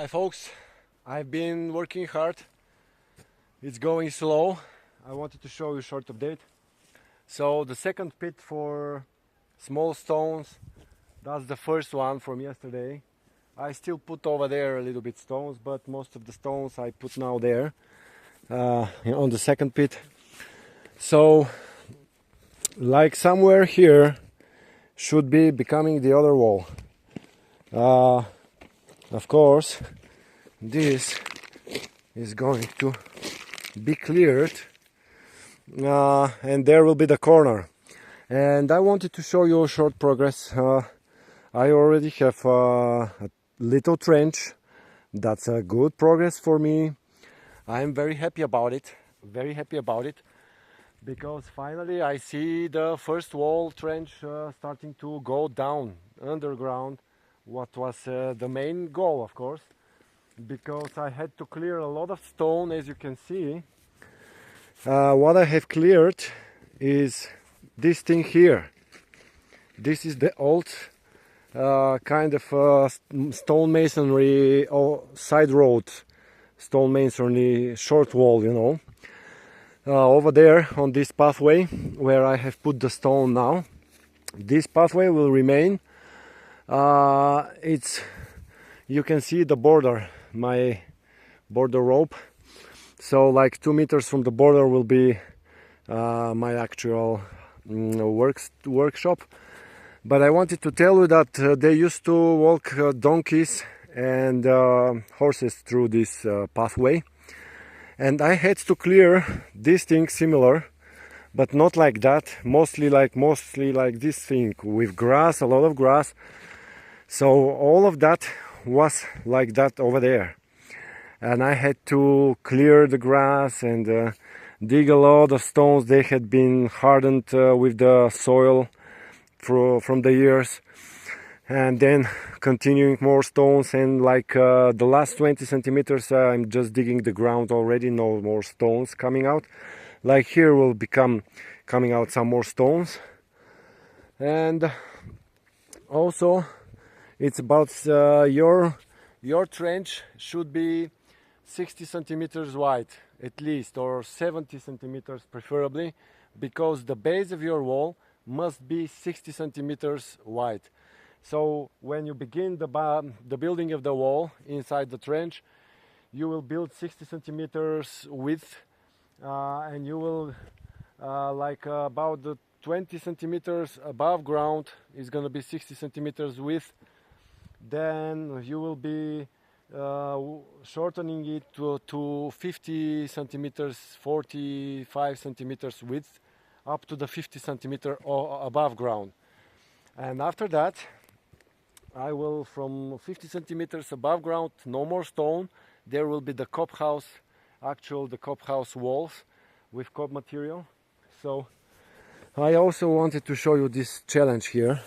Hi folks, I've been working hard. It's going slow. I wanted to show you a short update. So the second pit for small stones, that's the first one from yesterday. I still put over there a little bit stones, but most of the stones I put now there on the second pit. So like somewhere here should be becoming the other wall. Of course, this is going to be cleared and there will be the corner. And I wanted to show you a short progress. I already have a little trench. That's a good progress for me. I'm very happy about it. Very happy about it. Because finally I see the first wall trench starting to go down underground. What was the main goal, of course, because I had to clear a lot of stone, as you can see. What I have cleared is this thing here. This is the old kind of stone masonry or side road stone masonry short wall, you know. Over there on this pathway where I have put the stone now, this pathway will remain. You can see the border, my border rope. So like 2 meters from the border will be my actual workshop. But I wanted to tell you that they used to walk donkeys and horses through this pathway. And I had to clear this thing similar, but not like that. Mostly like this thing with grass, a lot of grass. So all of that was like that over there. And I had to clear the grass and dig a lot of stones. They had been hardened with the soil from the years. And then continuing more stones, and like the last 20 centimeters I'm just digging the ground already, no more stones coming out. Like here will become coming out some more stones. And also it's about your trench should be 60 centimeters wide at least, or 70 centimeters preferably, because the base of your wall must be 60 centimeters wide. So when you begin the building of the wall inside the trench, you will build 60 centimeters width, and you will about the 20 centimeters above ground is going to be 60 centimeters width. Then you will be shortening it to 50 centimeters, 45 centimeters width, up to the 50 centimeter above ground. And after that, I will, from 50 centimeters above ground, no more stone. There will be the Cob house, the Cob house walls with Cob material. So I also wanted to show you this challenge here.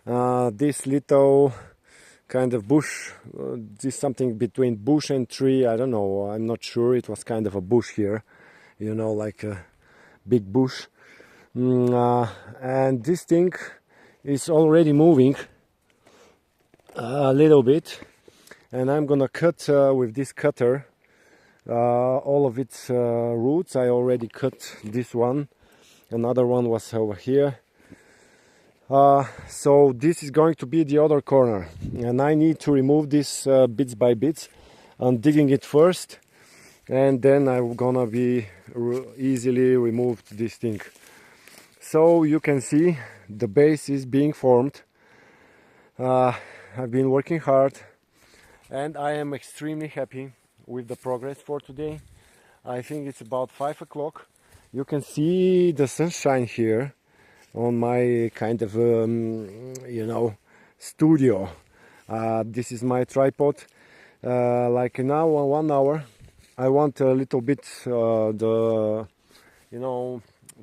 This little kind of bush, this something between bush and tree, I don't know, I'm not sure. It was kind of a bush here, you know, like a big bush. And this thing is already moving a little bit, and I'm gonna cut with this cutter all of its roots. I already cut this one, another one was over here. So this is going to be the other corner, and I need to remove this bits by bits. I'm digging it first, and then I'm gonna be easily removed this thing. So you can see the base is being formed. I've been working hard, and I am extremely happy with the progress for today. I think it's about 5 o'clock. You can see the sunshine here on my kind of you know, studio. This is my tripod. Like now, 1 hour, I want a little bit the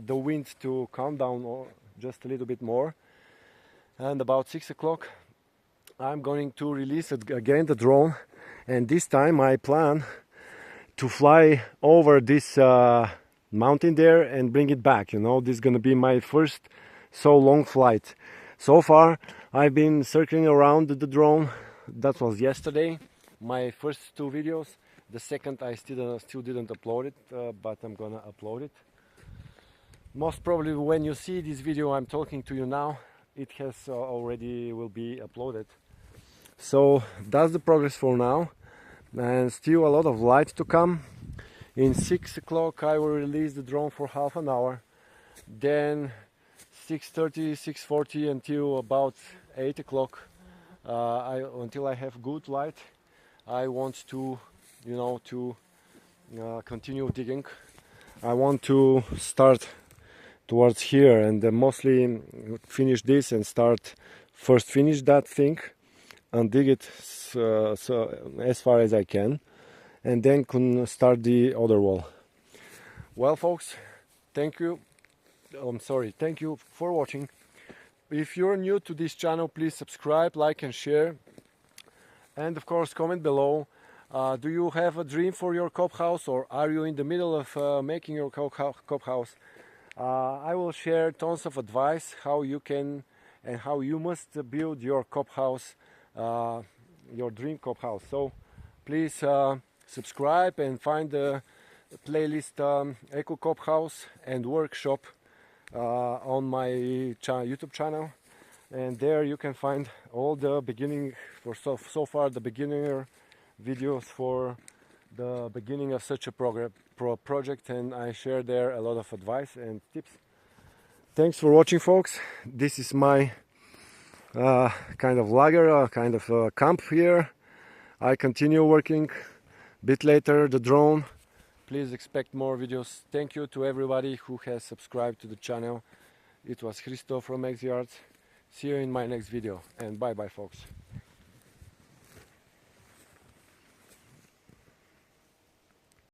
wind to calm down just a little bit more. And about 6 o'clock, I'm going to release again the drone, and this time I plan to fly over this mountain there and bring it back. You know, this is going to be my first so long flight. So far I've been circling around the drone. That was yesterday. my first two videos. The second I still didn't upload it, but I'm gonna upload it. Most probably when you see this video I'm talking to you now, it has already will be uploaded. So that's the progress for now, and still a lot of light to come. In 6 o'clock I will release the drone for half an hour, then 6:30, 6:40 until about 8 o'clock, until I have good light. I want to, continue digging. I want to start towards here and mostly finish this and finish that thing and dig it so as far as I can, and then can start the other wall. Well folks, thank you for watching. If you're new to this channel, please subscribe, like and share, and of course comment below. Do you have a dream for your cob house, or are you in the middle of making your cob house? I will share tons of advice how you can and how you must build your cob house, your dream cob house. So please subscribe and find the playlist Eco Cob House and Workshop on my YouTube channel, and there you can find all the beginning for so far the beginner videos for the beginning of such a project, and I share there a lot of advice and tips. Thanks for watching folks. This is my kind of lager, kind of camp here. I continue working a bit later the drone. Please expect more videos. Thank you to everybody who has subscribed to the channel. It was Hristo from ExiArts. See you in my next video, and bye bye folks.